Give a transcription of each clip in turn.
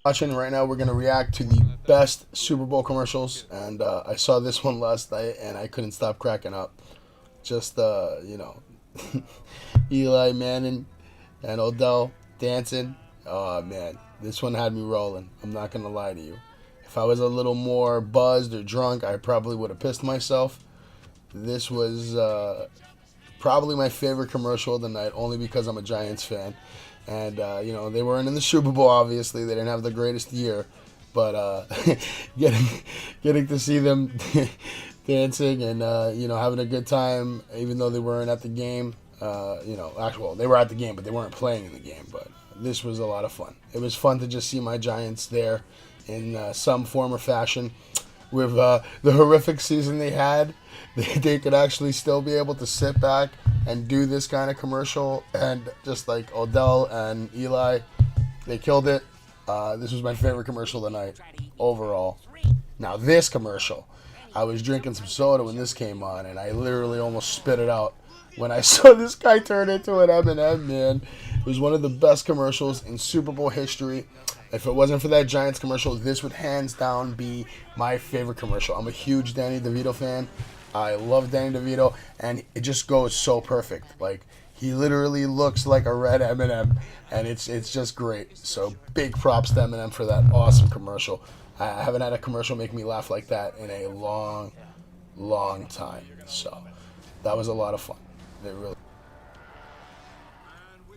Watching right now, we're gonna react to the best Super Bowl commercials, and I saw this one last night, and I couldn't stop cracking up. Just Eli Manning and Odell dancing. Oh man, this one had me rolling. I'm not gonna lie to you. If I was a little more buzzed or drunk, I probably would have pissed myself. This was probably my favorite commercial of the night, only because I'm a Giants fan. And they weren't in the Super Bowl. Obviously, they didn't have the greatest year, but getting getting to see them dancing and having a good time, even though they weren't at the game. Actually, well, they were at the game, but they weren't playing in the game. But this was a lot of fun. It was fun to just see my Giants there in some form or fashion. With the horrific season they had, they could actually still be able to sit back and do this kind of commercial. And just like Odell and Eli, they killed it. This was my favorite commercial of the night overall. Now this commercial, I was drinking some soda when this came on, and I literally almost spit it out when I saw this guy turn into an M&M, man. It was one of the best commercials in Super Bowl history. If it wasn't for that Giants commercial, this would hands down be my favorite commercial. I'm a huge Danny DeVito fan. I love Danny DeVito, and it just goes so perfect. Like, he literally looks like a red M&M, and it's just great. So big props to M&M for that awesome commercial. I haven't had a commercial make me laugh like that in a long, long time. So that was a lot of fun. It really.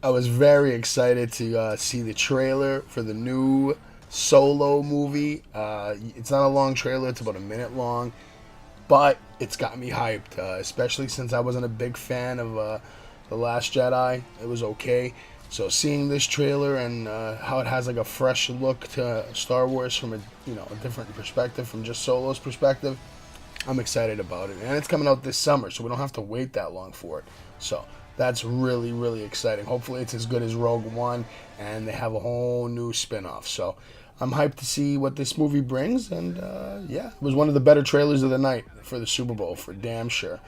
I was very excited to see the trailer for the new Solo movie. It's not a long trailer; it's about a minute long, but it's got me hyped. Especially since I wasn't a big fan of the Last Jedi. It was okay. So seeing this trailer and how it has like a fresh look to Star Wars from a different perspective, from just Solo's perspective, I'm excited about it. And it's coming out this summer, so we don't have to wait that long for it. So that's really, really exciting. Hopefully it's as good as Rogue One, and they have a whole new spin-off. So I'm hyped to see what this movie brings, and it was one of the better trailers of the night for the Super Bowl, for damn sure.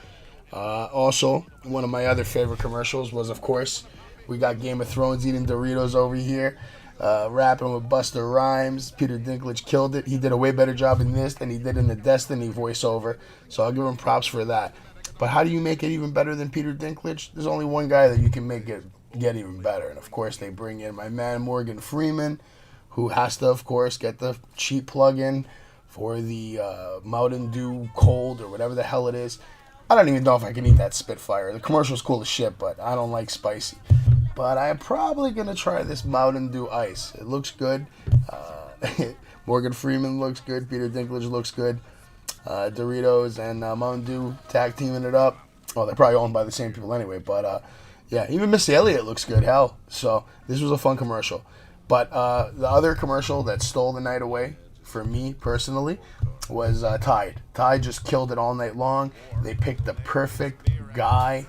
Also, one of my other favorite commercials was, of course, we got Game of Thrones eating Doritos over here, rapping with Busta Rhymes. Peter Dinklage killed it. He did a way better job in this than he did in the Destiny voiceover, so I'll give him props for that. But how do you make it even better than Peter Dinklage? There's only one guy that you can make it get even better, and of course they bring in my man Morgan Freeman, who has to, of course, get the cheap plug-in for the Mountain Dew Cold or whatever the hell it is. I don't even know if I can eat that Spitfire. The commercial's cool as shit, but I don't like spicy. But I'm probably going to try this Mountain Dew Ice. It looks good. Morgan Freeman looks good. Peter Dinklage looks good. Doritos and Mountain Dew tag teaming it up. Well, they're probably owned by the same people anyway. But, even Missy Elliott looks good. Hell. So this was a fun commercial. But the other commercial that stole the night away, for me personally, was Tide. Tide just killed it all night long. They picked the perfect guy.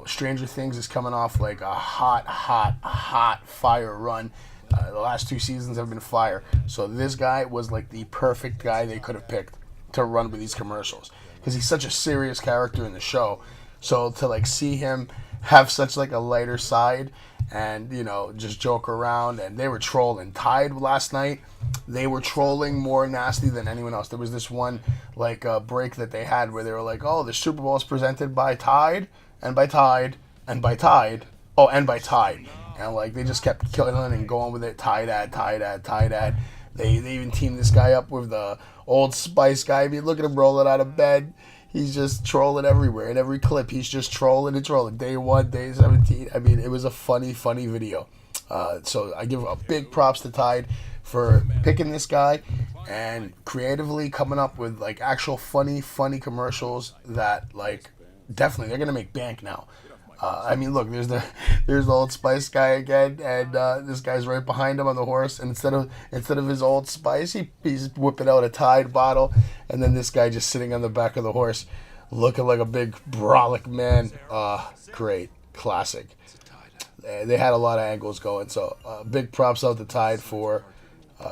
Stranger Things is coming off like a hot fire run. The last 2 seasons have been fire. So this guy was like the perfect guy they could have picked to run with these commercials, because he's such a serious character in the show. So to like see him have such like a lighter side and just joke around, and they were trolling Tide last night. They were trolling more nasty than anyone else. There was this one like break that they had where they were like, "Oh, the Super Bowl is presented by Tide and by Tide and by Tide. Oh, and by Tide." And like they just kept killing and going with it. Tide ad, Tide ad, Tide ad. They even teamed this guy up with the Old Spice guy. I mean, look at him rolling out of bed. He's just trolling everywhere. In every clip, he's just trolling and trolling. Day 1, day 17. I mean, it was a funny video. So I give a big props to Tide for picking this guy and creatively coming up with like actual funny commercials that like definitely they're gonna make bank now. Look, there's the Old Spice guy again, and this guy's right behind him on the horse. And instead of his Old Spice, he's whipping out a Tide bottle, and then this guy just sitting on the back of the horse, looking like a big brolic man. Great, classic. They had a lot of angles going, so big props out to Tide for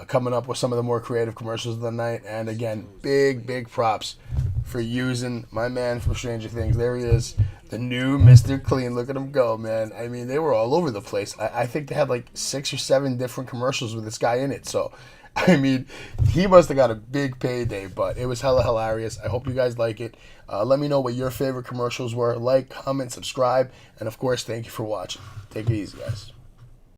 coming up with some of the more creative commercials of the night. And again, big props for using my man from Stranger Things. There he is, The new Mr. Clean. Look at him go, man. I mean, they were all over the place. I think they had like 6 or 7 different commercials with this guy in it. So, I mean, he must have got a big payday, but it was hella hilarious. I hope you guys like it. Let me know what your favorite commercials were. Like, comment, subscribe, and of course, thank you for watching. Take it easy, guys.